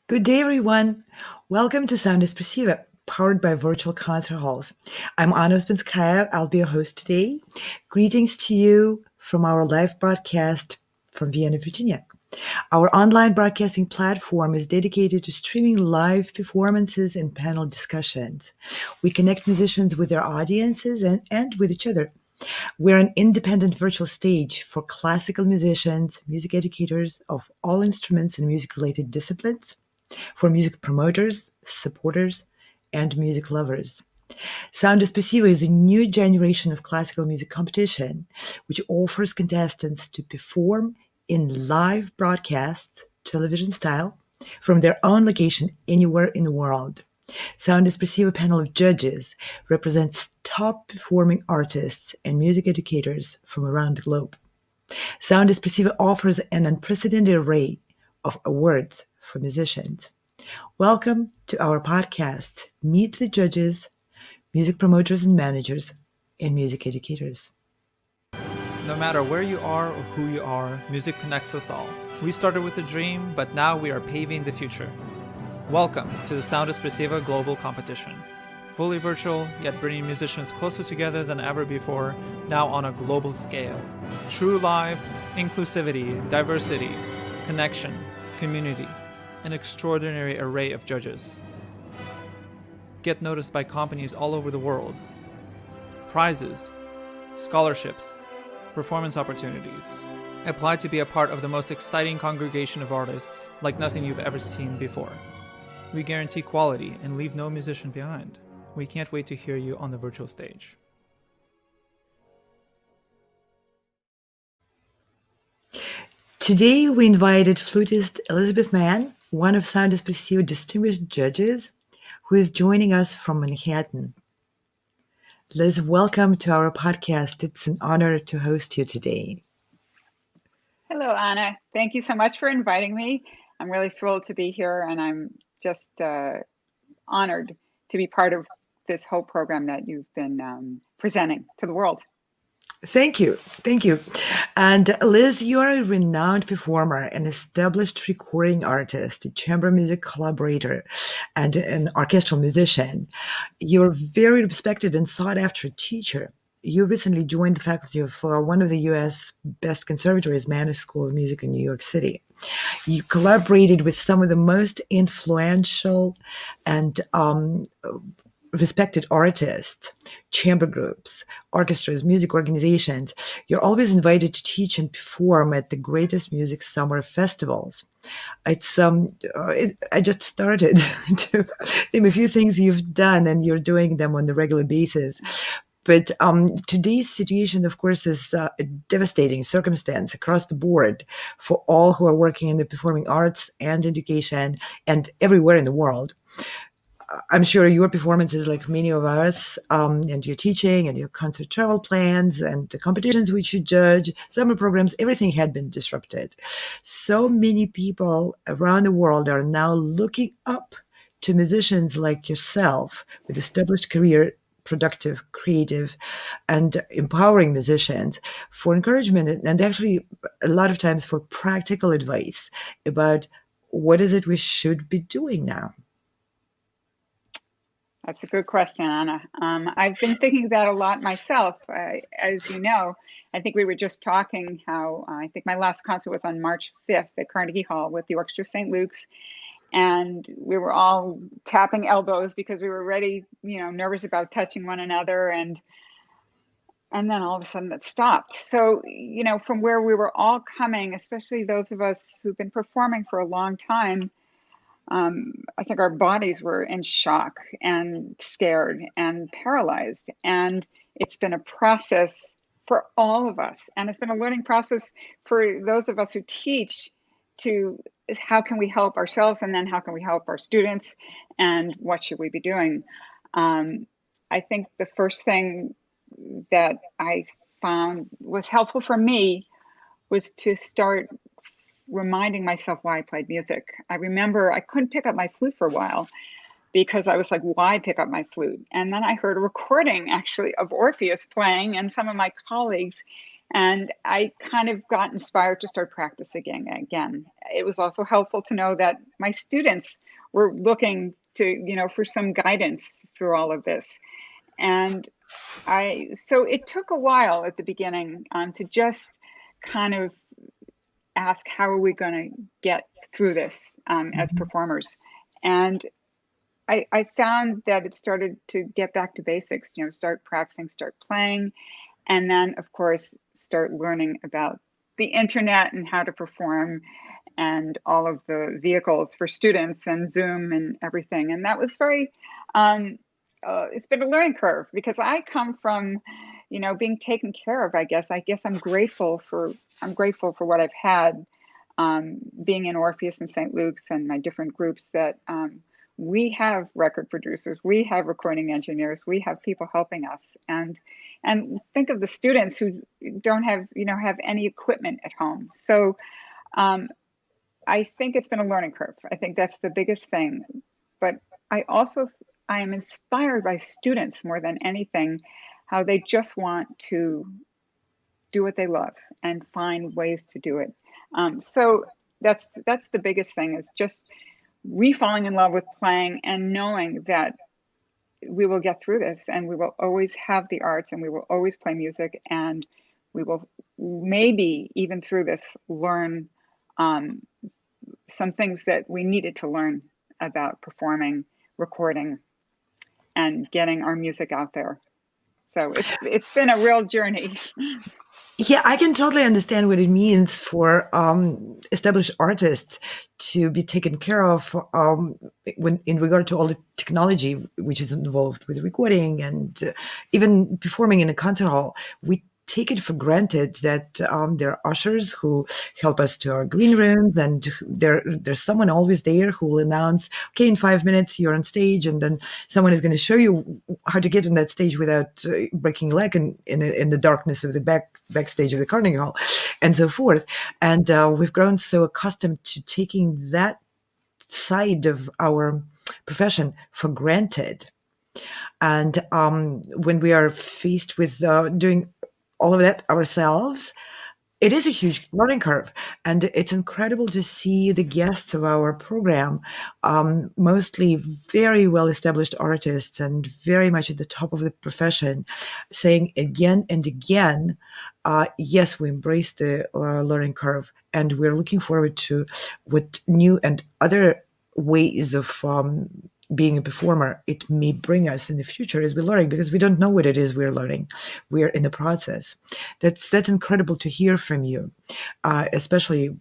Good day, everyone. Welcome to Sound Expressiva, powered by virtual concert halls. I'm Anna Ospinskaya. I'll be your host today. Greetings to you from our live broadcast from Vienna, Virginia. Our online broadcasting platform is dedicated to streaming live performances and panel discussions. We connect musicians with their audiences and with each other. We're an independent virtual stage for classical musicians, music educators of all instruments and music-related disciplines, for music promoters, supporters, and music lovers. Sound Espressivo is a new generation of classical music competition, which offers contestants to perform in live broadcast, television style, from their own location anywhere in the world. Sound Espressivo panel of judges represents top performing artists and music educators from around the globe. Sound Espressivo offers an unprecedented array of awards for musicians. Welcome to our podcast, Meet the Judges, Music Promoters and Managers, and Music Educators. No matter where you are or who you are, music connects us all. We started with a dream, but now we are paving the future. Welcome to the Sound Espressiva Global Competition. Fully virtual, yet bringing musicians closer together than ever before, now on a global scale. True live, inclusivity, diversity, connection, community. An extraordinary array of judges. Get noticed by companies all over the world. Prizes, scholarships, performance opportunities. Apply to be a part of the most exciting congregation of artists like nothing you've ever seen before. We guarantee quality and leave no musician behind. We can't wait to hear you on the virtual stage. Today we invited flutist Elizabeth Mann, one of Sound Espressivo distinguished judges, who is joining us from Manhattan. Liz, welcome to our podcast. It's an honor to host you today. Hello, Anna. Thank you so much for inviting me. I'm really thrilled to be here, and I'm just honored to be part of this whole program that you've been presenting to the world. Thank you. Thank you. And Liz, you are a renowned performer, an established recording artist, a chamber music collaborator, and an orchestral musician. You're a very respected and sought after teacher. You recently joined the faculty of one of the U.S. best conservatories, Mann School of Music in New York City. You collaborated with some of the most influential and respected artists, chamber groups, orchestras, music organizations. You're always invited to teach and perform at the greatest music summer festivals. I just started to name a few things you've done, and you're doing them on a regular basis. But today's situation, of course, is a devastating circumstance across the board for all who are working in the performing arts and education and everywhere in the world. I'm sure your performances, like many of us, and your teaching and your concert travel plans and the competitions which you judge, summer programs, everything had been disrupted. So many people around the world are now looking up to musicians like yourself with established career, productive, creative, and empowering musicians for encouragement and actually a lot of times for practical advice about what is it we should be doing now. That's a good question, Anna. I've been thinking that a lot myself. As you know, I think we were just talking how I think my last concert was on March 5th at Carnegie Hall with the Orchestra of St. Luke's. And we were all tapping elbows because we were ready, nervous about touching one another. And then all of a sudden it stopped. So, from where we were all coming, especially those of us who've been performing for a long time, I think our bodies were in shock and scared and paralyzed. And it's been a process for all of us. And it's been a learning process for those of us who teach to how can we help ourselves, and then how can we help our students, and what should we be doing? I think the first thing that I found was helpful for me was to start reminding myself why I played music. I remember I couldn't pick up my flute for a while, because I was like, why pick up my flute? And then I heard a recording actually of Orpheus playing and some of my colleagues. And I kind of got inspired to start practicing again. It was also helpful to know that my students were looking to, for some guidance through all of this. And so it took a while at the beginning to just kind of ask, how are we going to get through this as Mhm. performers? And I found that it started to get back to basics, start practicing, start playing, and then, of course, start learning about the internet and how to perform and all of the vehicles for students and Zoom and everything. And that was it's been a learning curve because I come from, being taken care of, I guess. I'm grateful for what I've had, being in Orpheus and St. Luke's and my different groups that we have record producers, we have recording engineers, we have people helping us, and think of the students who don't have any equipment at home. So um, I think it's been a learning curve. I think that's the biggest thing. But I am inspired by students more than anything, how they just want to do what they love and find ways to do it. So that's the biggest thing, is just re-falling in love with playing and knowing that we will get through this and we will always have the arts and we will always play music, and we will maybe even through this learn um, some things that we needed to learn about performing, recording, and getting our music out there. So it's been a real journey. Yeah, I can totally understand what it means for established artists to be taken care of when in regard to all the technology which is involved with recording and even performing in a concert hall. We take it for granted that there are ushers who help us to our green rooms, and there's someone always there who will announce, okay, in 5 minutes you're on stage, and then someone is going to show you how to get on that stage without breaking a leg in the darkness of the backstage of the Carnegie Hall, and so forth. And we've grown so accustomed to taking that side of our profession for granted. And when we are faced with doing all of that ourselves, it is a huge learning curve, and it's incredible to see the guests of our program, mostly very well-established artists and very much at the top of the profession, saying again and again, yes, we embrace the learning curve, and we're looking forward to what new and other ways of being a performer it may bring us in the future as we're learning, because we don't know what it is we're learning. We're in the process. That's incredible to hear from you, especially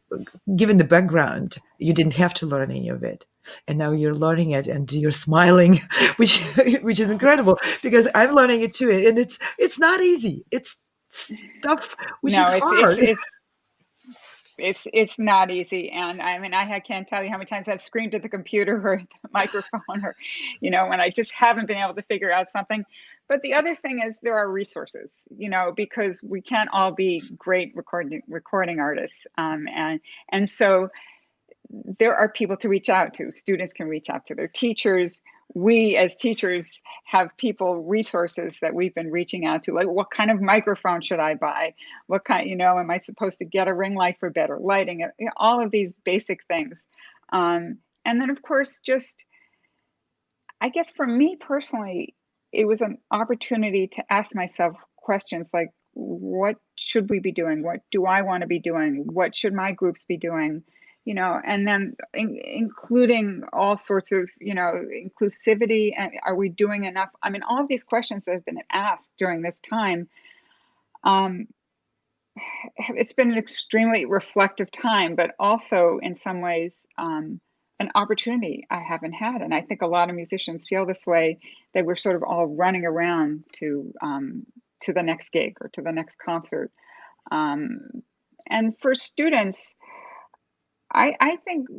given the background. You didn't have to learn any of it, and now you're learning it, and you're smiling, which which is incredible because I'm learning it too, and it's not easy. It's stuff which is No, hard. it's not easy. And I mean, I can't tell you how many times I've screamed at the computer or at the microphone, or when I just haven't been able to figure out something. But the other thing is there are resources, because we can't all be great recording artists, and so there are people to reach out to. Students can reach out to their teachers. We as teachers have resources that we've been reaching out to, like, what kind of microphone should I buy? What kind, am I supposed to get a ring light for better lighting? All of these basic things. And then, of course, just, I guess for me personally, it was an opportunity to ask myself questions like, what should we be doing? What do I want to be doing? What should my groups be doing? And then including all sorts of, inclusivity, and are we doing enough? I mean, all of these questions that have been asked during this time, um, it's been an extremely reflective time, but also in some ways, an opportunity I haven't had. And I think a lot of musicians feel this way, that we're sort of all running around to the next gig or to the next concert. Um, and for students, I think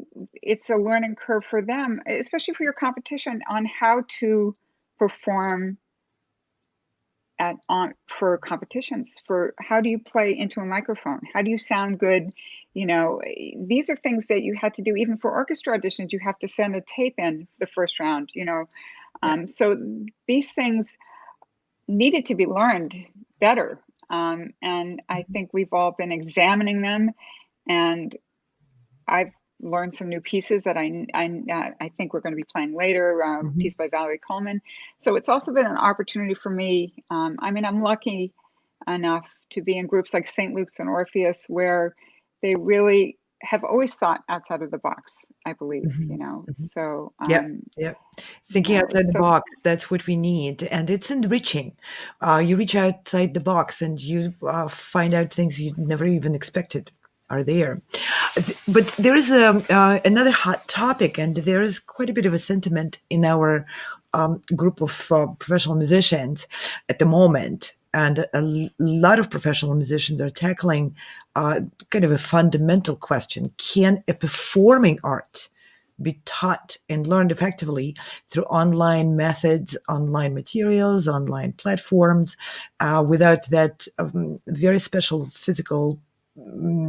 it's a learning curve for them, especially for your competition, on how to perform for competitions, for how do you play into a microphone, how do you sound good, these are things that you had to do even for orchestra auditions. You have to send a tape in the first round, Yeah. so these things needed to be learned better, and I think we've all been examining them, and I've learned some new pieces that I think we're going to be playing later, a Mhm. piece by Valerie Coleman. So it's also been an opportunity for me. I'm lucky enough to be in groups like St. Luke's and Orpheus, where they really have always thought outside of the box, I believe, Mhm. Mhm. So, Yeah, yeah. Thinking outside the so box, that's what we need. And it's enriching. You reach outside the box and you find out things you never even expected are there. But there is another hot topic, and there is quite a bit of a sentiment in our group of professional musicians at the moment. And lot of professional musicians are tackling kind of a fundamental question. Can a performing art be taught and learned effectively through online methods, online materials, online platforms, without that very special physical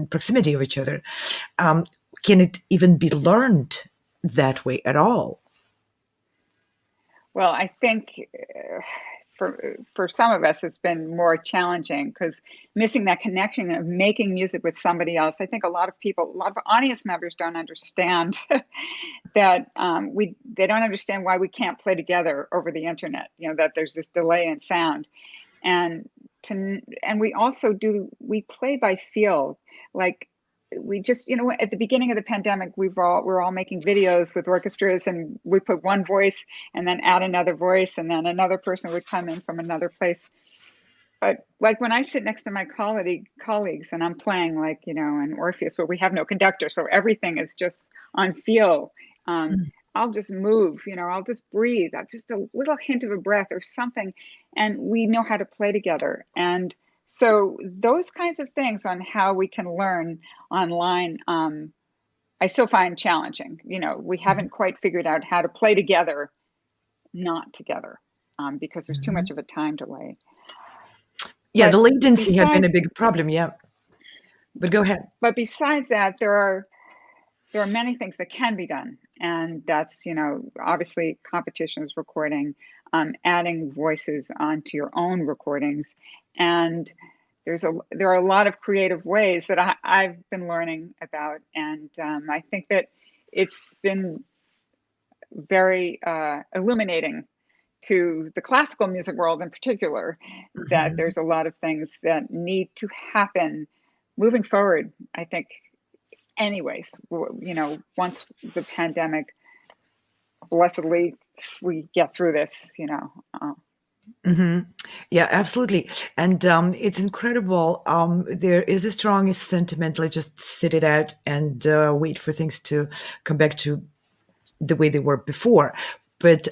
proximity of each other? Um, can it even be learned that way at all? well, I think for some of us, it's been more challenging because missing that connection of making music with somebody else. I think a lot of audience members don't understand that they don't understand why we can't play together over the internet. That there's this delay in sound, and we play by feel, like we just, at the beginning of the pandemic, we're all making videos with orchestras, and we put one voice and then add another voice, and then another person would come in from another place. But like when I sit next to my colleagues and I'm playing, like, in Orpheus, where we have no conductor, so everything is just on feel. I'll just move, I'll just breathe. Just a little hint of a breath or something, and we know how to play together. And so those kinds of things on how we can learn online, I still find challenging. We haven't quite figured out how to play together, not together, because there's too Mhm. much of a time delay. Yeah, the But latency had been a besides, big problem. Yeah, but go ahead. besides that, there are many things that can be done, and that's, obviously competitions, recording, adding voices onto your own recordings, and there are a lot of creative ways that I've been learning about, and I think that it's been very illuminating to the classical music world in particular, that Mhm. there's a lot of things that need to happen moving forward. I think, anyways, once the pandemic, blessedly, we get through this, Hmm. Yeah, absolutely. And it's incredible. There is a strong sentiment, let's just sit it out and wait for things to come back to the way they were before. But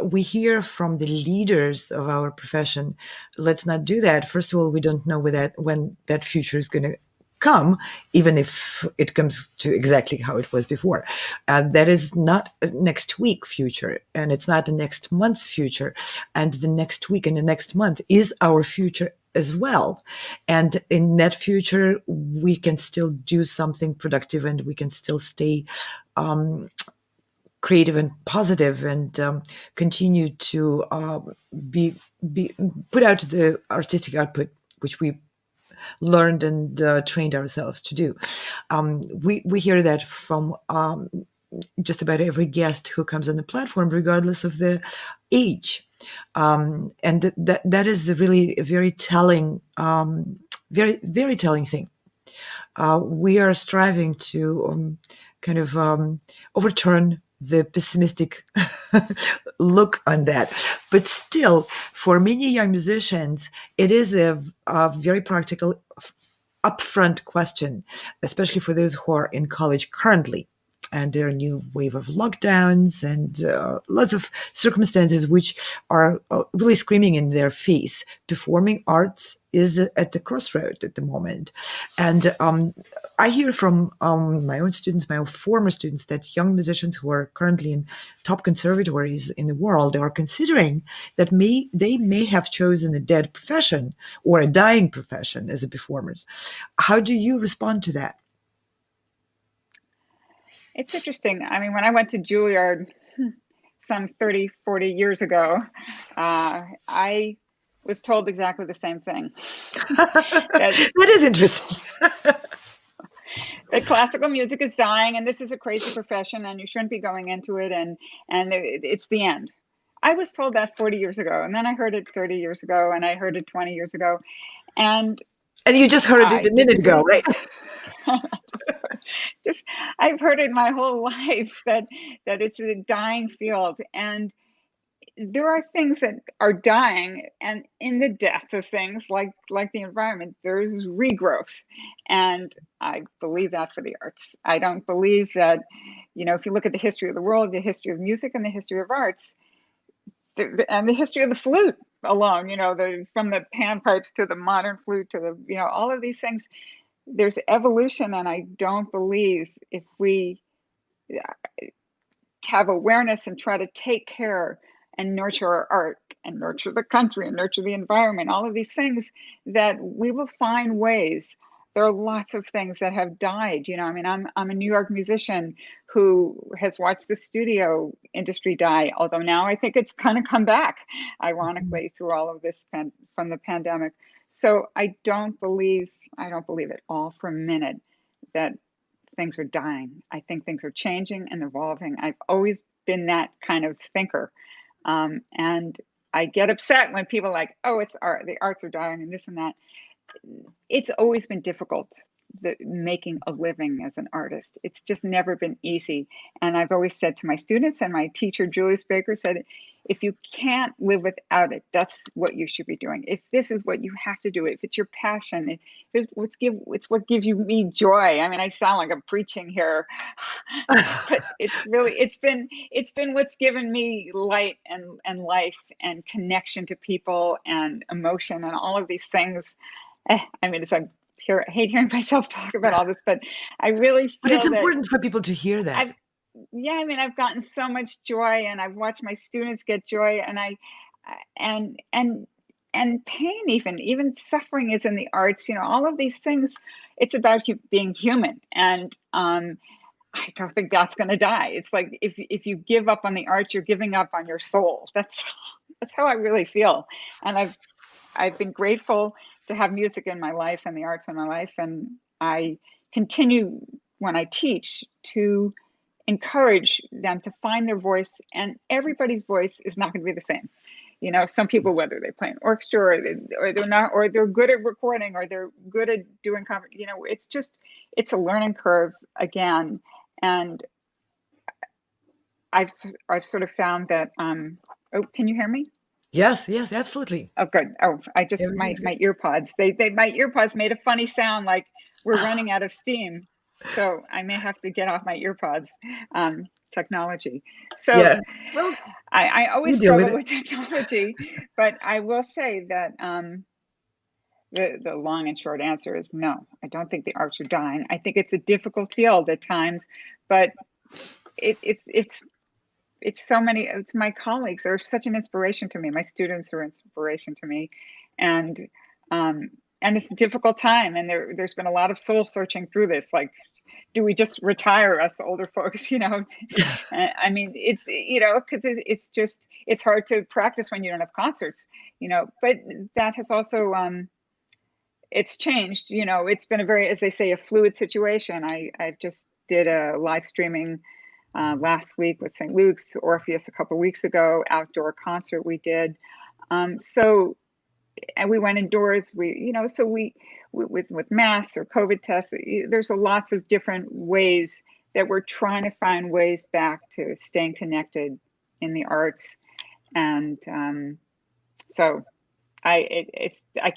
we hear from the leaders of our profession, let's not do that. First of all, we don't know when that future is going to come, even if it comes to exactly how it was before. That is not a next week future, and it's not the next month's future. And the next week and the next month is our future as well. And in that future, we can still do something productive, and we can still stay creative and positive, and continue to be be put out the artistic output which we learned and trained ourselves to do. We hear that from just about every guest who comes on the platform, regardless of the age, and that is really a very telling, very telling thing. We are striving to kind of overturn the pessimistic look on that. But still, for many young musicians, it is a very practical, upfront question, especially for those who are in college currently. and there are new wave of lockdowns and lots of circumstances which are really screaming in their face. Performing arts is at the crossroad at the moment, and I hear from my own students, my own former students, that young musicians who are currently in top conservatories in the world are considering that they may have chosen a dead profession or a dying profession as a performers. How do you respond to that? It's interesting. I mean, when I went to Juilliard some 30, 40 years ago, I was told exactly the same thing. that That is interesting. that classical music is dying, and this is a crazy profession, and you shouldn't be going into it, and it's the end. I was told that 40 years ago, and then I heard it 30 years ago, and I heard it 20 years ago, and And you just heard it I a minute ago, disagree. right? just I've heard it my whole life that it's a dying field, and there are things that are dying, and in the death of things like the environment, there's regrowth, and I believe that for the arts. I don't believe that, if you look at the history of the world, the history of music, and the history of arts, and the history of the flute alone, from the panpipes to the modern flute to the, all of these things, there's evolution, and I don't believe if we have awareness and try to take care and nurture our art and nurture the country and nurture the environment, all of these things, that we will find ways. There are lots of things that have died. I mean, I'm a New York musician who has watched the studio industry die, although now I think it's kind of come back, ironically, through all of this from the pandemic. So I don't believe at all for a minute that things are dying. I think things are changing and evolving. I've always been that kind of thinker. And I get upset when people are like, oh, it's art, the arts are dying and this and that. It's always been difficult, making a living as an artist. It's just never been easy. And I've always said to my students, and my teacher, Julius Baker, said, if you can't live without it, that's what you should be doing. If this is what you have to do, if it's your passion, it's what gives me joy. I mean, I sound like I'm preaching here, but it's been what's given me light and life and connection to people and emotion and all of these things. I mean, it's like, I hate hearing myself talk about all this, but I really But it's feel that important for people to hear that. I mean, I've gotten so much joy, and I've watched my students get joy, and and and pain, even suffering is in the arts. All of these things. It's about you being human, and I don't think that's going to die. It's like if you give up on the arts, you're giving up on your soul. That's how I really feel, and I've been grateful to have music in my life and the arts in my life, and I continue when I teach to encourage them to find their voice, and everybody's voice is not going to be the same. Some people, whether they play an orchestra or they're not, or they're good at recording, or they're good at doing it's a learning curve again. And I've sort of found that oh, can you hear me? Yes, yes, absolutely. Oh, good. Oh, I just my Everything's good. ear pods. My ear pods made a funny sound, like we're running out of steam. So I may have to get off my ear pods. Technology. So Yeah. Well, I you always deal with struggle it. with technology, but I will say that the long and short answer is no. I don't think the arts are dying. I think it's a difficult field at times, but it's so many. It's my colleagues are such an inspiration to me. My students are inspiration to me, and um, it's a difficult time. And there's been a lot of soul searching through this. Like, do we just retire, us older folks? I mean, it's because it's hard to practice when you don't have concerts. But that has also it's changed. It's been a very, as they say, a fluid situation. I've just did a live streaming last week with St. Luke's, Orpheus a couple of weeks ago, outdoor concert we did. So, and we went indoors. So we with masks or COVID tests. There's lots of different ways that we're trying to find ways back to staying connected in the arts, and so I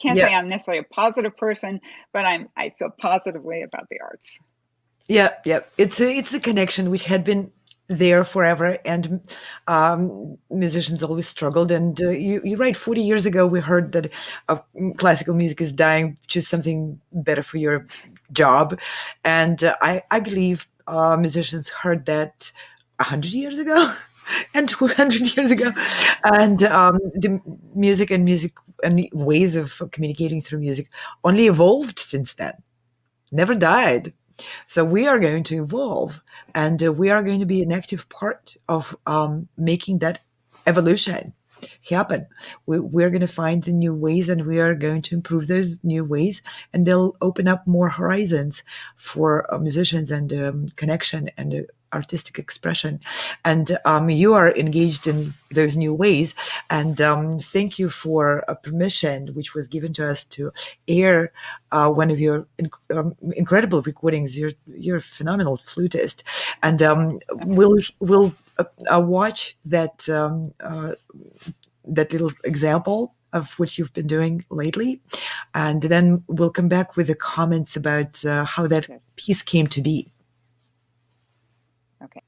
can't Yeah. say I'm necessarily a positive person, but I feel positively about the arts. Yeah, yeah. It's the connection which had been there forever, and musicians always struggled. And you're right. 40 years ago, we heard that classical music is dying. Choose something better for your job, and I believe musicians heard that 100 years ago. And 200 years ago, and the music and ways of communicating through music only evolved since then, never died. So we are going to evolve, and we are going to be an active part of making that evolution happen. We're going to find the new ways, and we are going to improve those new ways, and they'll open up more horizons for musicians and connection and artistic expression. And you are engaged in those new ways. And thank you for a permission which was given to us to air one of your incredible recordings. You're a phenomenal flutist, and we'll watch that little example of what you've been doing lately, and then we'll come back with the comments about how that Yes. piece came to be. Okay.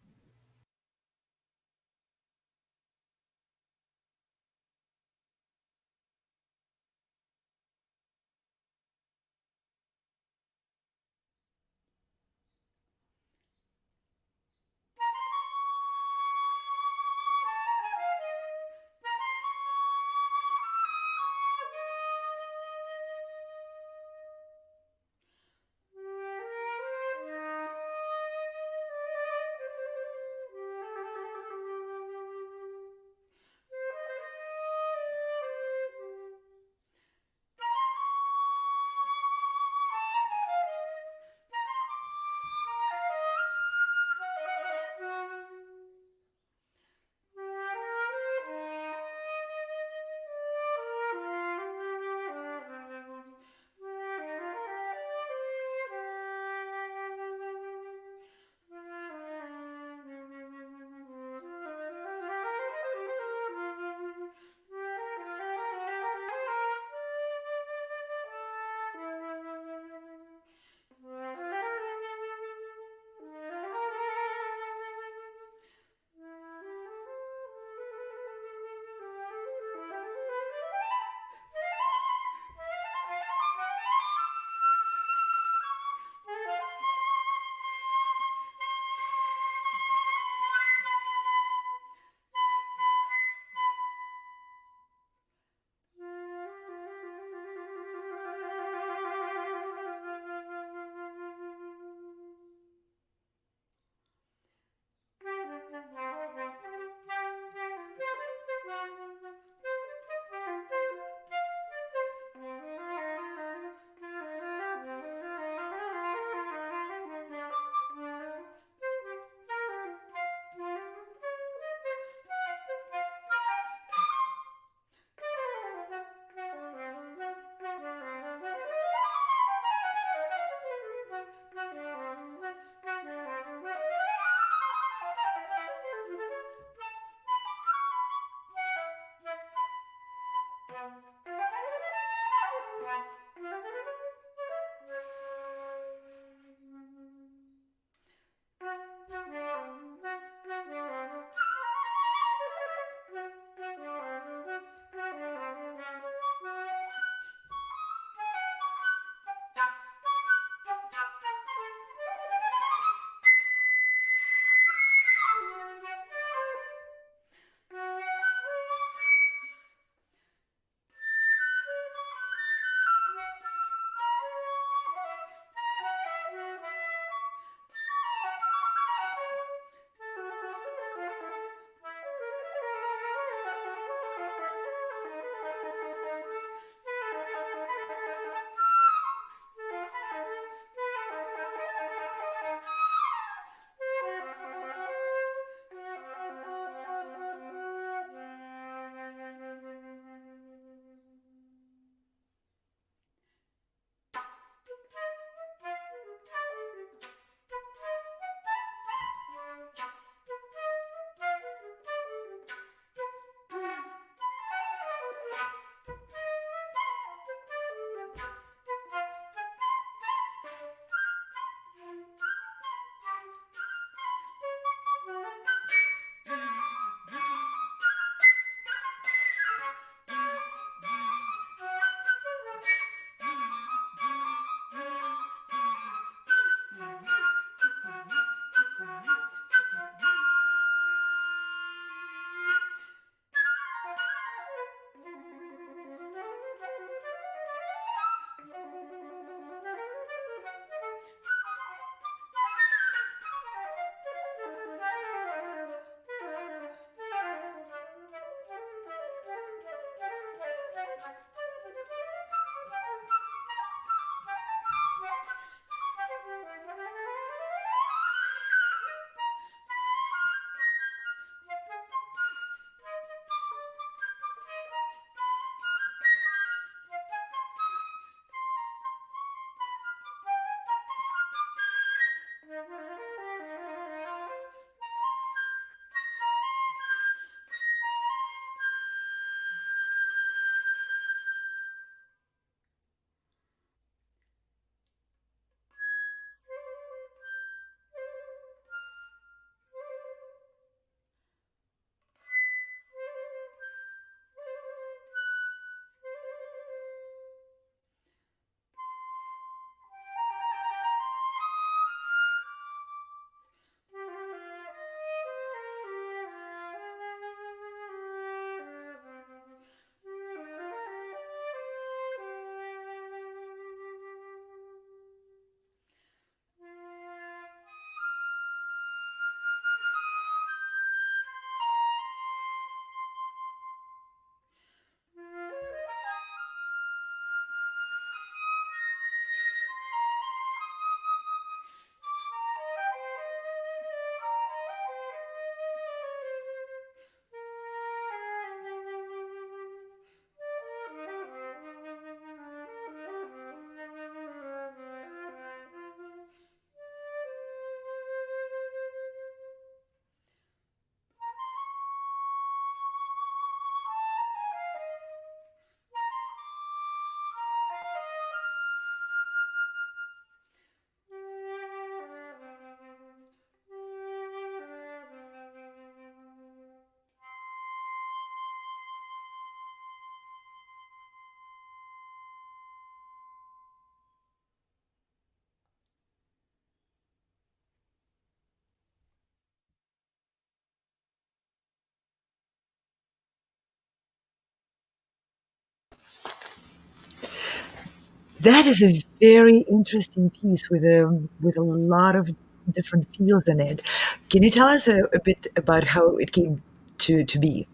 That is a very interesting piece with a lot of different feels in it. Can you tell us a bit about how it came to be?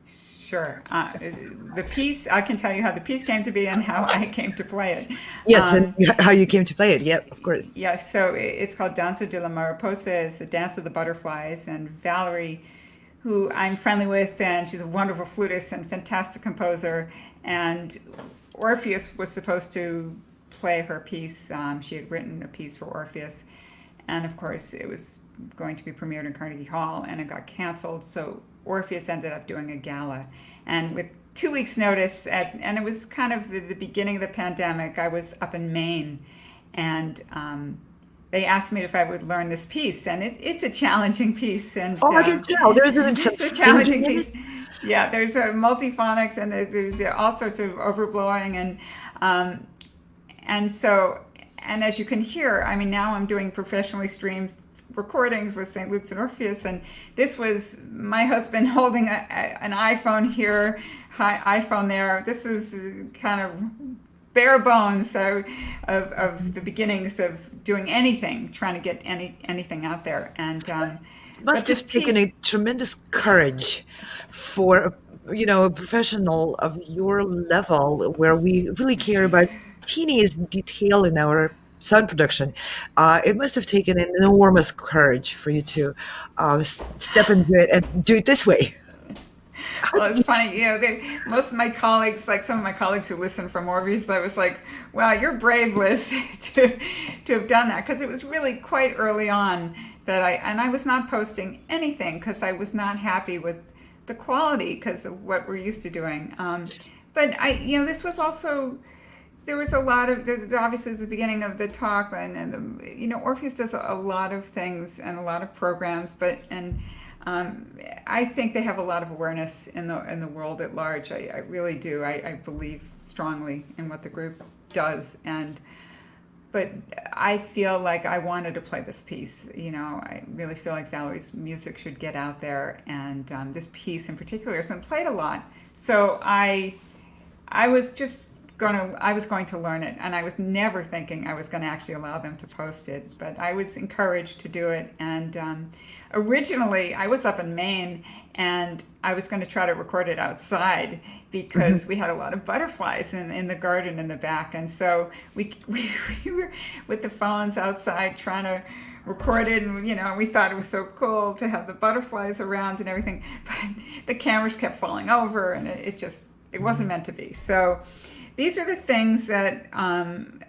Sure. The piece, I can tell you how the piece came to be and how I came to play it. Yes, and Um, how you came to play it. Yeah, of course. yes, so it's called Danza de la Mariposa, it's the Dance of the Butterflies. And Valerie, who I'm friendly with, and she's a wonderful flutist and fantastic composer. And Orpheus was supposed to play her piece. She had written a piece for Orpheus. And of course, it was going to be premiered in Carnegie Hall and it got canceled. So Orpheus ended up doing a gala. And with 2 weeks' notice, and it was kind of the beginning of the pandemic, I was up in Maine. And they asked me if I would learn this piece. And it's a challenging piece. And Oh, I can tell. There's even some it's a singing challenging in it. piece. Yeah, there's multiphonics and there's all sorts of overblowing. Um, and so, and as you can hear, I mean, now I'm doing professionally streamed recordings with St. Luke's and Orpheus, and this was my husband holding an iPhone here, iPhone there. This was kind of bare bones of the beginnings of doing anything, trying to get anything out there. And It but must this have taken piece, a tremendous courage for a professional of your level, where we really care about teeniest detail in our sound production. It must have taken an enormous courage for you to step into it and do it this way. How well, did it's you? funny, most of my colleagues, like some of my colleagues who listen from Orbeez, I was like, wow, you're brave, Liz, to have done that. Because it was really quite early on that I was not posting anything because I was not happy with the quality because of what we're used to doing. But this was also, there was a lot of, obviously, it's the beginning of the talk, and Orpheus does a lot of things and a lot of programs, and I think they have a lot of awareness in the world at large. I really do. I believe strongly in what the group does, but I feel like I wanted to play this piece. I really feel like Valerie's music should get out there, and this piece in particular isn't played a lot. So I was just I was going to learn it, and I was never thinking I was going to actually allow them to post it, but I was encouraged to do it. And originally I was up in Maine and I was going to try to record it outside because we had a lot of butterflies in the garden in the back. And so we were with the phones outside trying to record it, and we thought it was so cool to have the butterflies around and everything, but the cameras kept falling over and it wasn't meant to be. So these are the things that I'm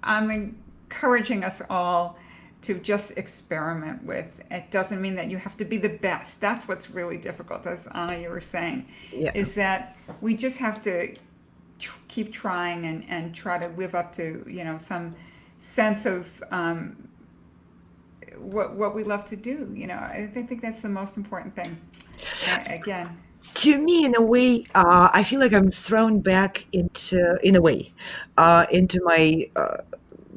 encouraging us all to just experiment with. It doesn't mean that you have to be the best. That's what's really difficult, as Anna, you were saying, Yeah. is that we just have to keep trying and try to live up to some sense of what we love to do. I think that's the most important thing. Again. To me, in a way, I feel like I'm thrown back in a way, into my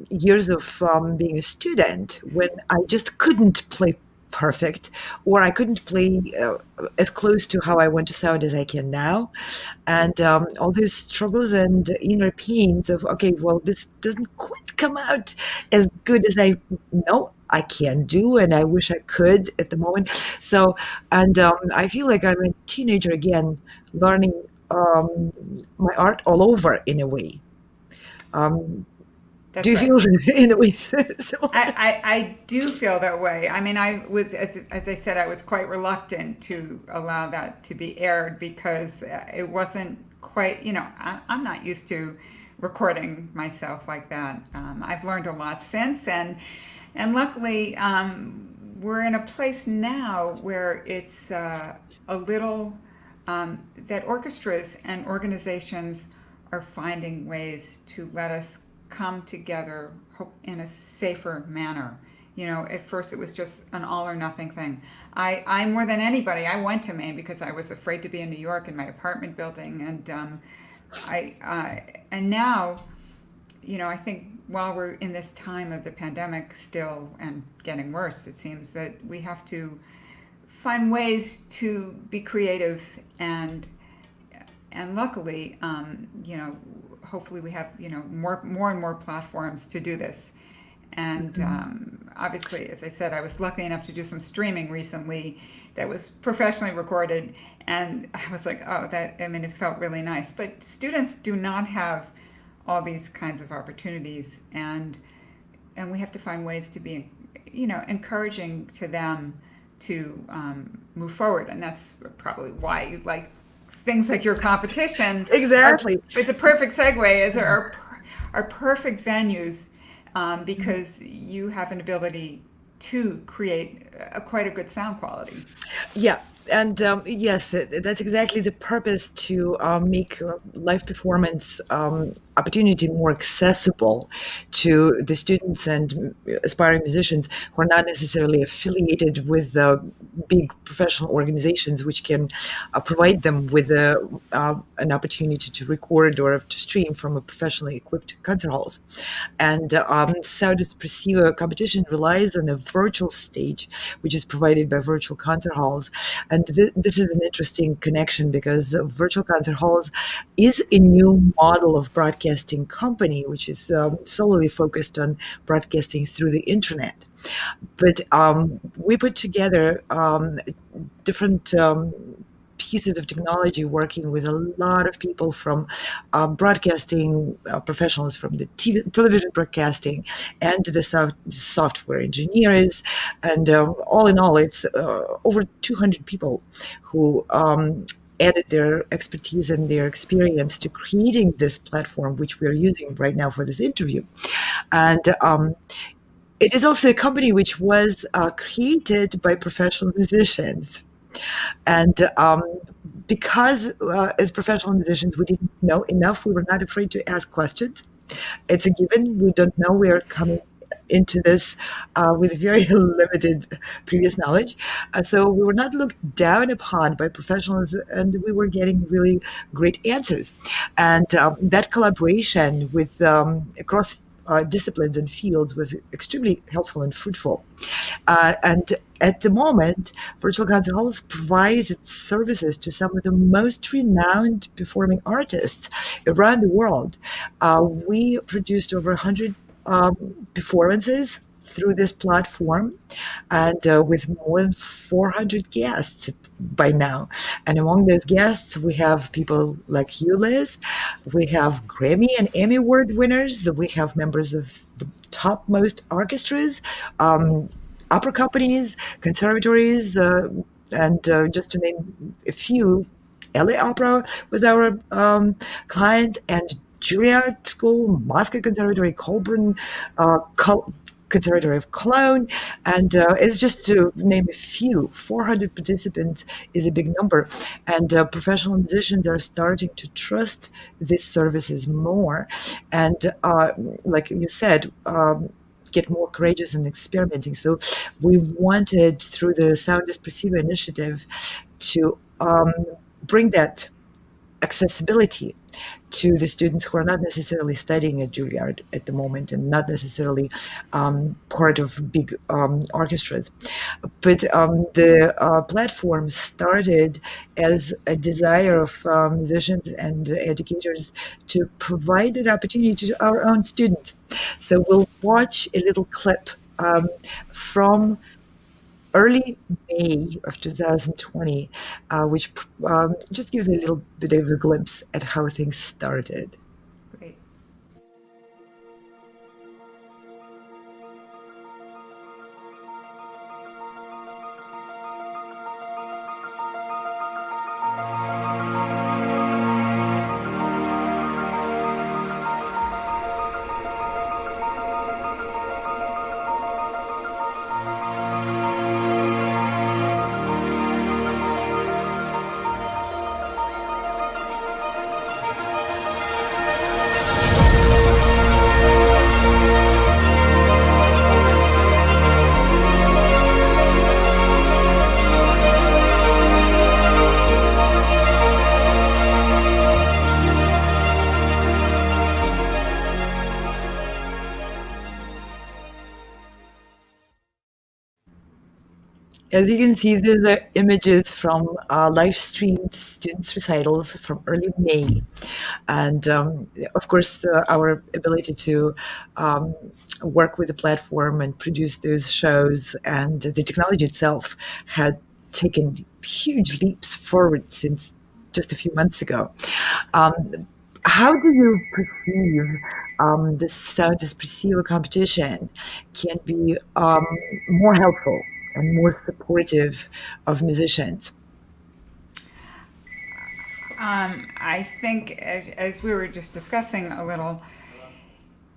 years of being a student, when I just couldn't play perfect, or I couldn't play as close to how I want to sound as I can now. And all those struggles and inner pains of, okay, well, this doesn't quite come out as good as I know I can do, and I wish I could at the moment. So, and I feel like I'm a teenager again, learning my art all over in a way. Um, do That's you right. feel in a way similar? I do feel that way. I mean, I was, as I said, I was quite reluctant to allow that to be aired because it wasn't quite, I'm not used to recording myself like that. I've learned a lot since, and luckily, we're in a place now where it's a little, that orchestras and organizations are finding ways to let us come together in a safer manner. At first it was just an all or nothing thing. I more than anybody, I went to Maine because I was afraid to be in New York in my apartment building, and now, I think while we're in this time of the pandemic still and getting worse, it seems that we have to find ways to be creative and luckily, hopefully we have, more and more platforms to do this. And obviously, as I said, I was lucky enough to do some streaming recently that was professionally recorded. And I was like, oh, it felt really nice. But students do not have all these kinds of opportunities. And we have to find ways to be, encouraging to them to move forward. And that's probably why you like things like your competition. Exactly. It's a perfect segue, as are perfect venues. Because you have an ability to create quite a good sound quality. Yeah. And yes, that's exactly the purpose, to make live performance opportunity more accessible to the students and aspiring musicians who are not necessarily affiliated with big professional organizations, which can provide them with an opportunity to record or to stream from a professionally equipped concert halls. And Sound Expressiva competition relies on a virtual stage, which is provided by virtual concert halls. And this is an interesting connection, because virtual concert halls is a new model of broadcasting company, which is solely focused on broadcasting through the internet. But we put together different pieces of technology, working with a lot of people from broadcasting professionals, from the television broadcasting, and the software engineers. And all in all, it's over 200 people who added their expertise and their experience to creating this platform, which we are using right now for this interview. And it is also a company which was created by professional musicians. And because as professional musicians, we didn't know enough, we were not afraid to ask questions. It's a given. We don't know. We are coming into this with very limited previous knowledge. So we were not looked down upon by professionals, and we were getting really great answers. And that collaboration with across disciplines and fields was extremely helpful and fruitful. And at the moment, Virtual Concert Halls provides its services to some of the most renowned performing artists around the world. We produced over 100 performances through this platform, and with more than 400 guests by now. And among those guests, we have people like you, Liz. We have Grammy and Emmy Award winners. We have members of the topmost orchestras, opera companies, conservatories, and just to name a few. LA Opera was our client, and Juilliard School, Moscow Conservatory, Colburn, Conservatory of Cologne, and it's just to name a few. 400 participants is a big number, and professional musicians are starting to trust these services more. And like you said, get more courageous and experimenting. So we wanted, through the Sound Expressiva initiative, to bring that accessibility to the students who are not necessarily studying at Juilliard at the moment, and not necessarily part of big orchestras. But the platform started as a desire of musicians and educators to provide an opportunity to our own students. So we'll watch a little clip from early May of 2020, which just gives a little bit of a glimpse at how things started. Great. As you can see, these are images from live streamed students' recitals from early May. And of course, our ability to um, work with the platform and produce those shows and the technology itself had taken huge leaps forward since just a few months ago. Um, how do you perceive the sound espressivo competition can be more helpful and more supportive of musicians? I think, as we were just discussing a little,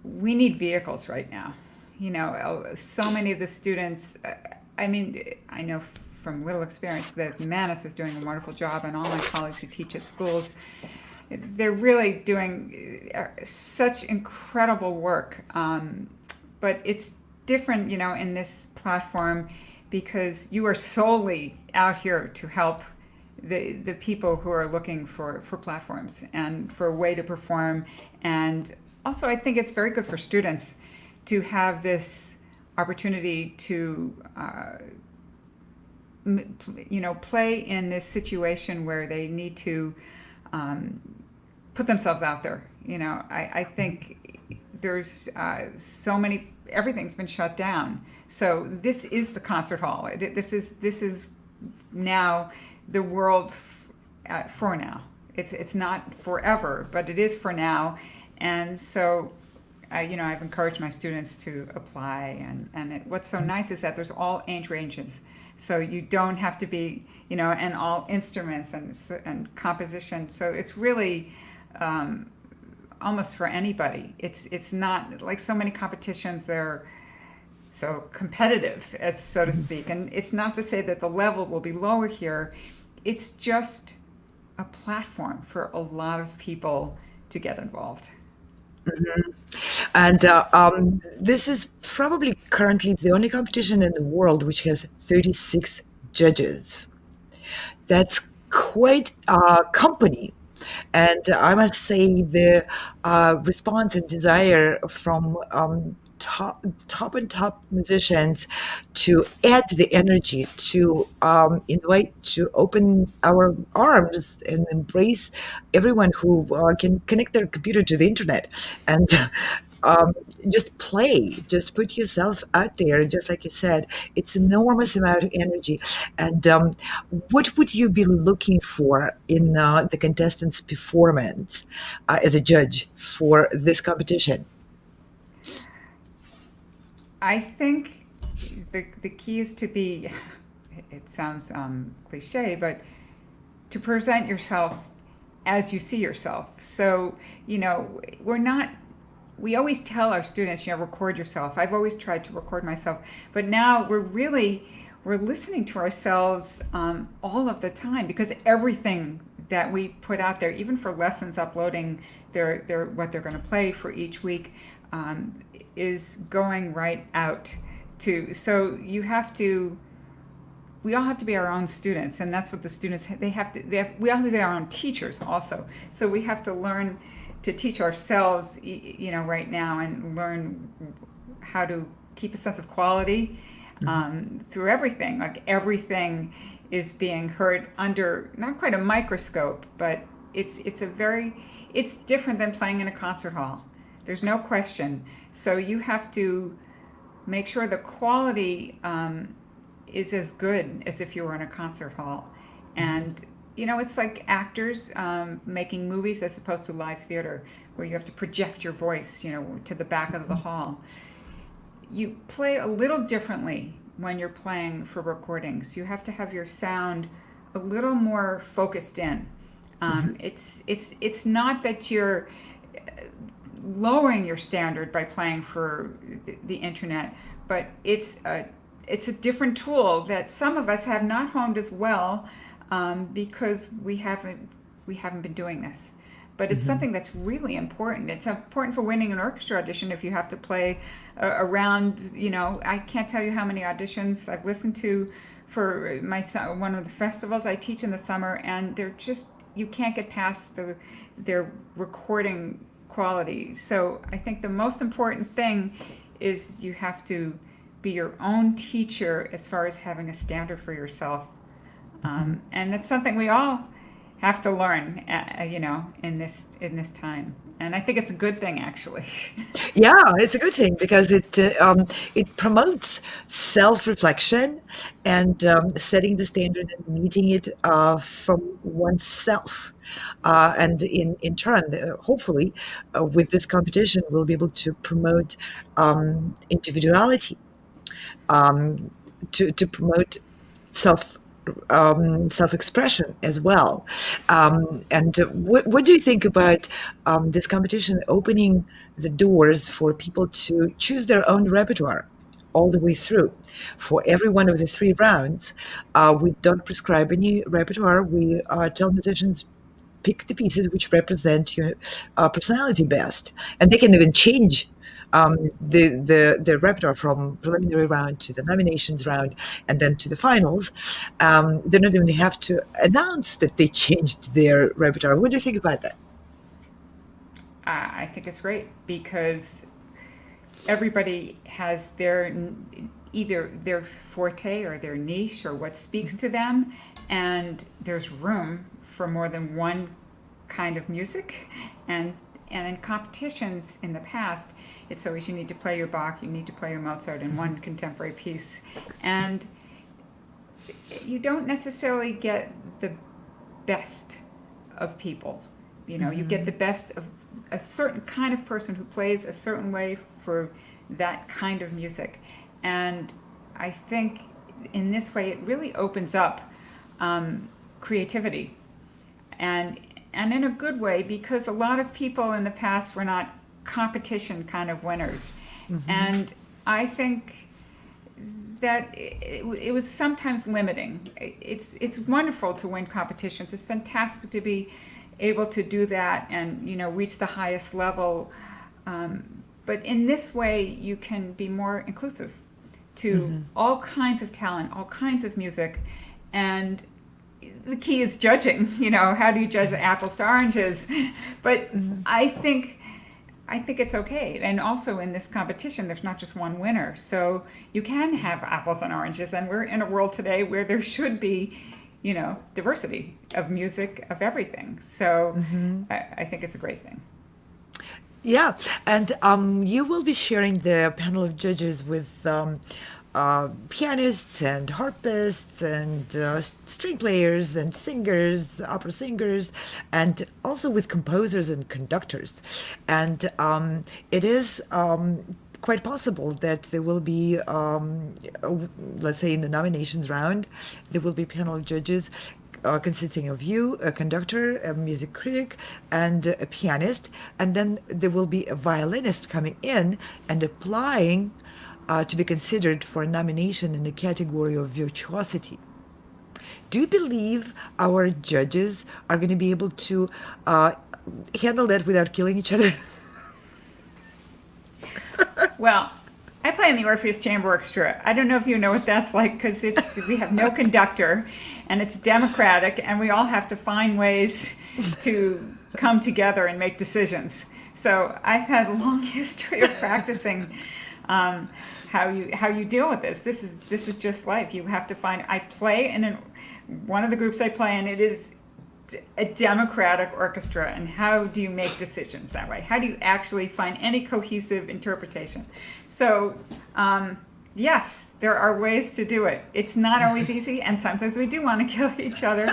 we need vehicles right now. So many of the students, I mean, I know from little experience that Mann is doing a wonderful job, and all my colleagues who teach at schools, they're really doing such incredible work. But it's different, in this platform because you are solely out here to help the people who are looking for platforms and for a way to perform. And also, I think it's very good for students to have this opportunity to play in this situation where they need to put themselves out there. I think there's so many, everything's been shut down. So this is the concert hall. This is now the world for now. It's not forever, but it is for now. And so I've encouraged my students to apply, and what's so nice is that there's all age ranges, so you don't have to be, and all instruments and composition. So it's really almost for anybody. It's not like so many competitions. They're so competitive, as so to speak, and it's not to say that the level will be lower here. It's just a platform for a lot of people to get involved. And this is probably currently the only competition in the world which has 36 judges. That's quite a company. And I must say the response and desire from top musicians to add the energy, to invite, to open our arms and embrace everyone who can connect their computer to the internet and um, just play, just put yourself out there. Just like you said, it's enormous amount of energy. And what would you be looking for in the contestants' performance as a judge for this competition? I think the key is to be, it sounds cliche, but to present yourself as you see yourself. So, we're not, we always tell our students, record yourself. I've always tried to record myself, but now we're listening to ourselves all of the time, because everything that we put out there, even for lessons, uploading their what they're going to play for each week, is going right out to. So we all have to be our own students, and that's what the students we all have to be our own teachers also. So we have to learn to teach ourselves, right now, and learn how to keep a sense of quality through everything. Like everything is being heard under not quite a microscope, but it's different than playing in a concert hall. There's no question. So you have to make sure the quality is as good as if you were in a concert hall. And it's like actors making movies as opposed to live theater, where you have to project your voice, to the back of the hall. You play a little differently when you're playing for recordings. You have to have your sound a little more focused in. It's not that you're lowering your standard by playing for the internet, but it's a different tool that some of us have not honed as well, because we haven't been doing this. But it's something that's really important. It's important for winning an orchestra audition if you have to play around. I can't tell you how many auditions I've listened to for one of the festivals I teach in the summer, and they're just, you can't get past their recording quality. So I think the most important thing is you have to be your own teacher as far as having a standard for yourself. And that's something we all have to learn, in this time. And I think it's a good thing, actually. Yeah, it's a good thing because it promotes self-reflection and setting the standard and meeting it from oneself. And in turn, hopefully, with this competition, we'll be able to promote individuality, um, to promote self self-expression as well. And what do you think about this competition opening the doors for people to choose their own repertoire all the way through? For every one of the three rounds, we don't prescribe any repertoire. We tell musicians pick the pieces which represent your personality best, and they can even change the repertoire from preliminary round to the nominations round and then to the finals. They don't even have to announce that they changed their repertoire. What do you think about that? I think it's great because everybody has their either their forte or their niche or what speaks to them, and there's room for more than one kind of music. And in competitions in the past, it's always you need to play your Bach, you need to play your Mozart in one contemporary piece, and you don't necessarily get the best of people. You get the best of a certain kind of person who plays a certain way for that kind of music. And I think in this way, it really opens up creativity. And in a good way, because a lot of people in the past were not competition kind of winners. And I think that it was sometimes limiting. It's wonderful to win competitions. It's fantastic to be able to do that and reach the highest level. But in this way, you can be more inclusive to all kinds of talent, all kinds of music, and the key is judging. How do you judge apples to oranges? But I think it's okay. And also in this competition, there's not just one winner. So you can have apples and oranges. And we're in a world today where there should be, diversity of music, of everything. So I think it's a great thing. Yeah, and you will be sharing the panel of judges with pianists and harpists and string players and singers, opera singers, and also with composers and conductors. And it is quite possible that there will be, let's say in the nominations round, there will be a panel of judges consisting of you, a conductor, a music critic, and a pianist. And then there will be a violinist coming in and applying to be considered for a nomination in the category of virtuosity. Do you believe our judges are going to be able to handle that without killing each other? Well, I play in the Orpheus Chamber Orchestra. I don't know if you know what that's like because we have no conductor, and it's democratic, and we all have to find ways to come together and make decisions. So I've had a long history of practicing how you deal with this. This is just life. You have to find. I play in one of the groups I play in. It is a democratic orchestra, and how do you make decisions that way? How do you actually find any cohesive interpretation? So yes, there are ways to do it. It's not always easy, and sometimes we do want to kill each other,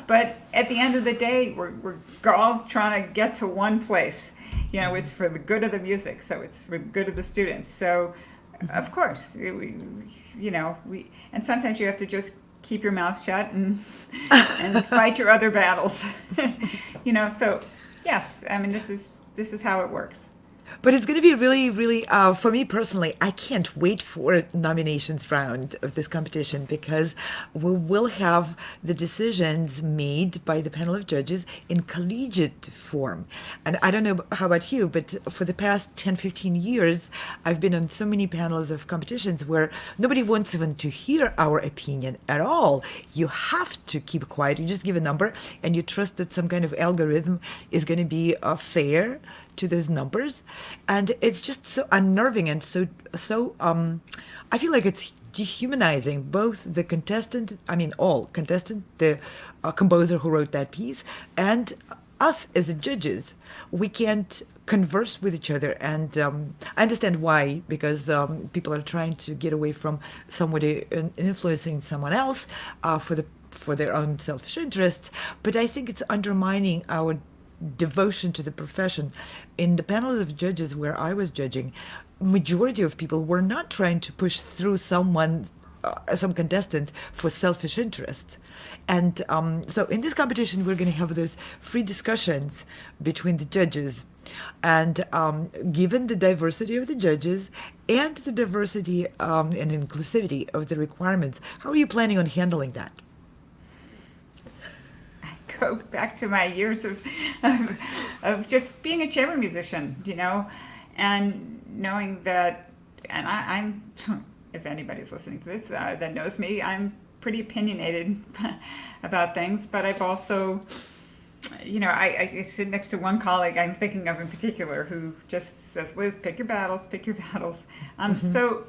but at the end of the day, we're all trying to get to one place. It's for the good of the music, so it's for the good of the students. So of course, and sometimes you have to just keep your mouth shut and fight your other battles. So yes, I mean this is how it works. But it's going to be really, really, for me personally, I can't wait for nominations round of this competition because we will have the decisions made by the panel of judges in collegiate form. And I don't know how about you, but for the past 10, 15 years, I've been on so many panels of competitions where nobody wants even to hear our opinion at all. You have to keep quiet. You just give a number and you trust that some kind of algorithm is going to be fair to those numbers. And it's just so unnerving and so I feel like it's dehumanizing both the contestant, I mean, all contestant, the composer who wrote that piece, and us as the judges. We can't converse with each other, and I understand why, because people are trying to get away from somebody influencing someone else for their own selfish interests. But I think it's undermining our devotion to the profession. In the panels of judges where I was judging, majority of people were not trying to push through some contestant for selfish interests. And so in this competition, we're going to have those free discussions between the judges. And given the diversity of the judges and the diversity and inclusivity of the requirements, how are you planning on handling that? Go back to my years of just being a chamber musician, and knowing that, and I'm, if anybody's listening to this that knows me, I'm pretty opinionated about things, but I've also, I sit next to one colleague I'm thinking of in particular who just says, Liz, pick your battles, pick your battles. So,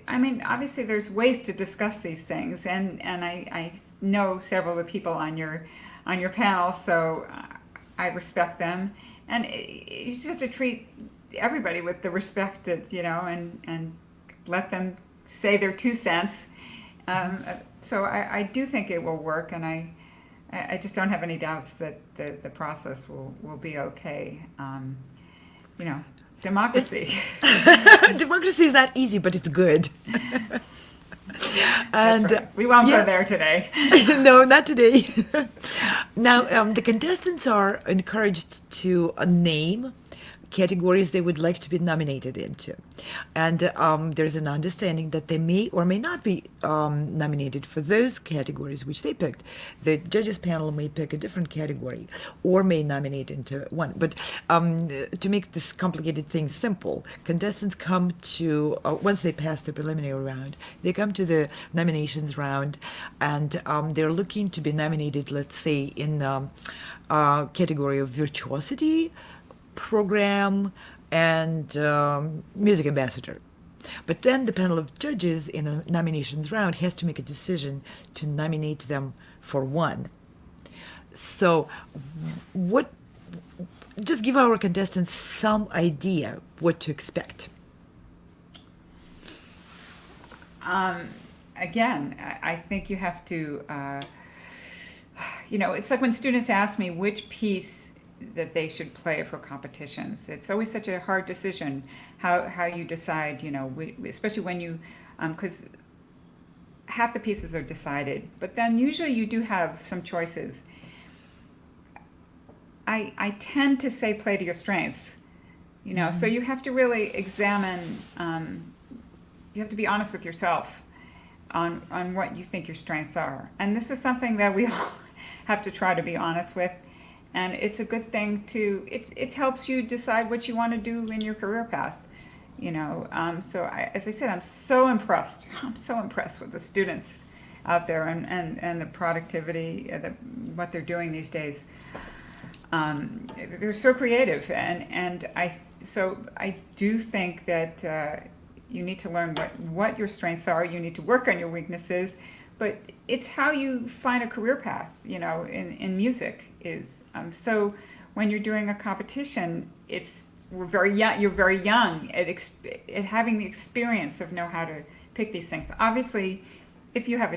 I mean, obviously there's ways to discuss these things, and I know several of the people on your panel, so I respect them, and you just have to treat everybody with the respect that and let them say their 2 cents. So I do think it will work, and I just don't have any doubts that the process will be okay. Democracy. Democracy is not easy, but it's good. And that's right. We won't go there today. No, not today. Now, the contestants are encouraged to name categories they would like to be nominated into. And there's an understanding that they may or may not be nominated for those categories which they picked. The judges panel may pick a different category or may nominate into one. But to make this complicated thing simple, contestants come to, once they pass the preliminary round, they come to the nominations round, and they're looking to be nominated, let's say, in category of virtuosity, program, and music ambassador. But then the panel of judges in a nominations round has to make a decision to nominate them for one. So just give our contestants some idea what to expect. Again, I think you have to, it's like when students ask me which piece that they should play for competitions. It's always such a hard decision how you decide, especially when you, because half the pieces are decided, but then usually you do have some choices. I tend to say play to your strengths, so you have to really examine, you have to be honest with yourself on what you think your strengths are. And this is something that we all have to try to be honest with. And it's a good thing it helps you decide what you want to do in your career path, So as I said, I'm so impressed. I'm so impressed with the students out there and the productivity, what they're doing these days. They're so creative, and I do think that you need to learn what your strengths are. You need to work on your weaknesses, but it's how you find a career path, in music is. So when you're doing a competition, you're very young at having the experience of know how to pick these things. Obviously, if you have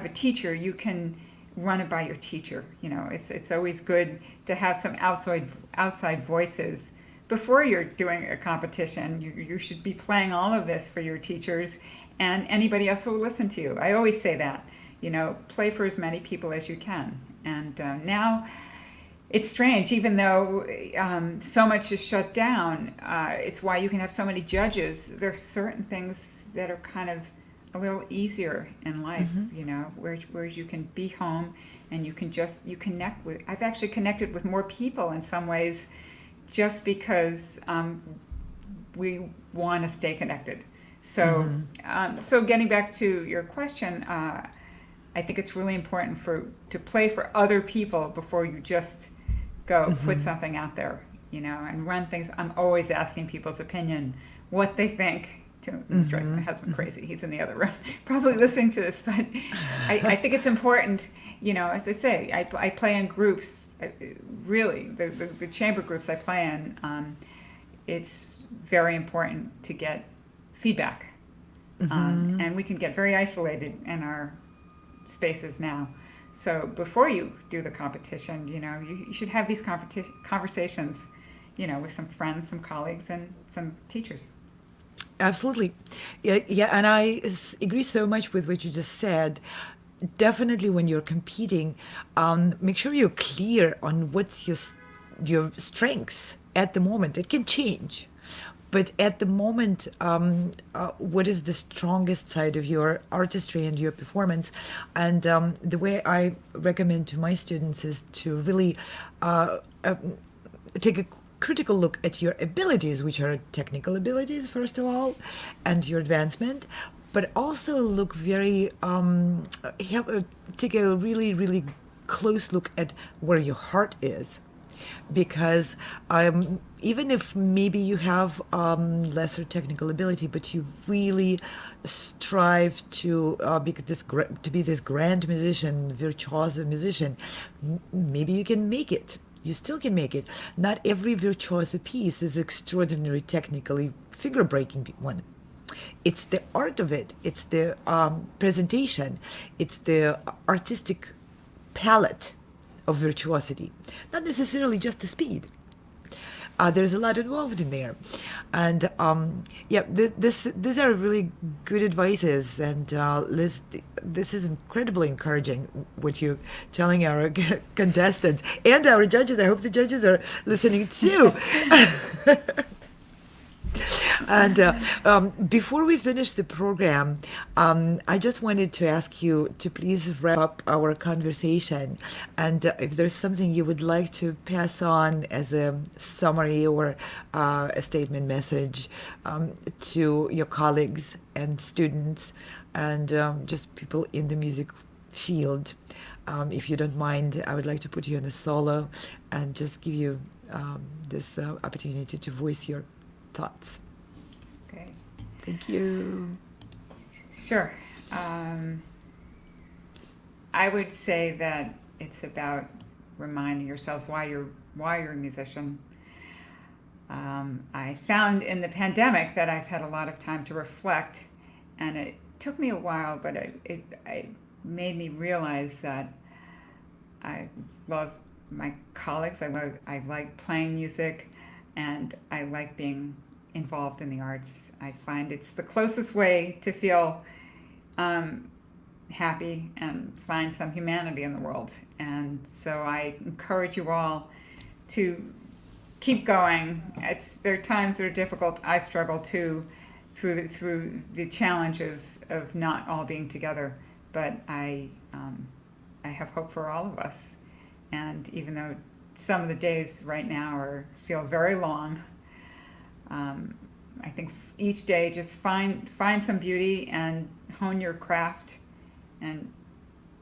a teacher, you can run it by your teacher. It's always good to have some outside voices before you're doing a competition. You should be playing all of this for your teachers and anybody else who will listen to you. I always say that, play for as many people as you can. And now it's strange, even though so much is shut down, it's why you can have so many judges. There are certain things that are kind of a little easier in life, where you can be home and you connect with. I've actually connected with more people in some ways just because we want to stay connected. So, so getting back to your question, I think it's really important to play for other people before you just go put something out there, and run things. I'm always asking people's opinion, what they think, It drives my husband crazy. He's in the other room, probably listening to this. But I think it's important, as I say, I play in groups. Really, the chamber groups I play in, it's very important to get feedback. And we can get very isolated in our spaces now. So before you do the competition, you should have these conversations, with some friends, some colleagues, and some teachers. Absolutely. Yeah, and agree so much with what you just said. Definitely, when you're competing, make sure you're clear on what's your strengths at the moment. It can change, but at the moment, what is the strongest side of your artistry and your performance? And the way I recommend to my students is to really take a critical look at your abilities, which are technical abilities, first of all, and your advancement, but also look take a really, really close look at where your heart is. Because even if maybe you have lesser technical ability, but you really strive to be this grand musician, virtuoso musician, maybe you can make it. You still can make it. Not every virtuoso piece is extraordinary technically figure-breaking one. It's the art of it. It's the presentation. It's the artistic palette of virtuosity, not necessarily just the speed. There's a lot involved in there, and these are really good advices. And Liz, this is incredibly encouraging what you're telling our contestants and our judges. I hope the judges are listening too. And before we finish the program, I just wanted to ask you to please wrap up our conversation. And if there's something you would like to pass on as a summary or a statement message to your colleagues and students and just people in the music field, if you don't mind, I would like to put you on a solo and just give you this opportunity to voice your thoughts. Okay. Thank you. Sure. I would say that it's about reminding yourselves why you're a musician. I found in the pandemic that I've had a lot of time to reflect, and it took me a while, but it made me realize that I love my colleagues. I like playing music, and I like being involved in the arts. I find it's the closest way to feel happy and find some humanity in the world. And so I encourage you all to keep going. There are times that are difficult. I struggle too through the challenges of not all being together. But I have hope for all of us. And even though some of the days right now feel very long, I think each day just find some beauty and hone your craft and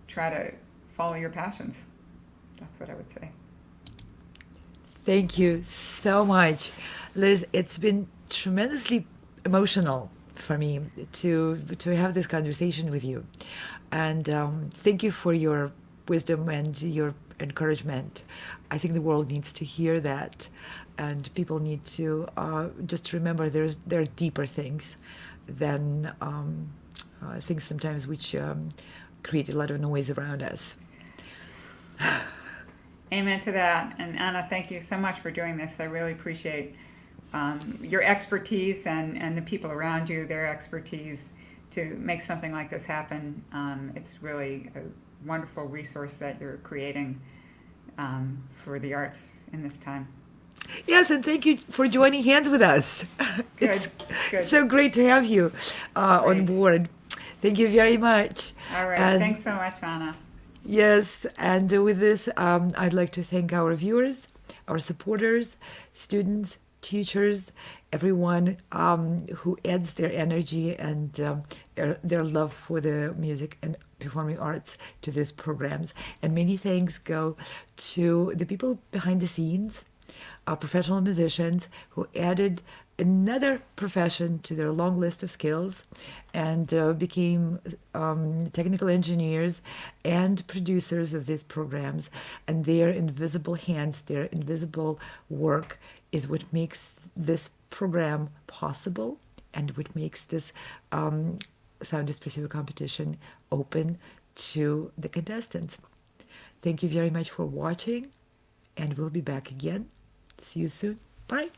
try to follow your passions. That's what I would say. Thank you so much, Liz. It's been tremendously emotional for me to have this conversation with you, and thank you for your wisdom and your encouragement. I think the world needs to hear that, and people need to just remember there are deeper things than things sometimes which create a lot of noise around us. Amen to that. And Anna, thank you so much for doing this. I really appreciate your expertise and the people around you, their expertise to make something like this happen. It's really a wonderful resource that you're creating for the arts in this time. Yes, and thank you for joining hands with us. Good. It's so great to have you on board. Thank you very much. All right. Thanks so much, Anna. Yes, and with this, I'd like to thank our viewers, our supporters, students, teachers, everyone who adds their energy and their love for the music and performing arts to these programs. And many thanks go to the people behind the scenes, professional musicians who added another profession to their long list of skills, and became technical engineers and producers of these programs. And their invisible hands, their invisible work is what makes this program possible and what makes this Sound Espressivo competition open to the contestants. Thank you very much for watching, and we'll be back again. See you soon. Bye.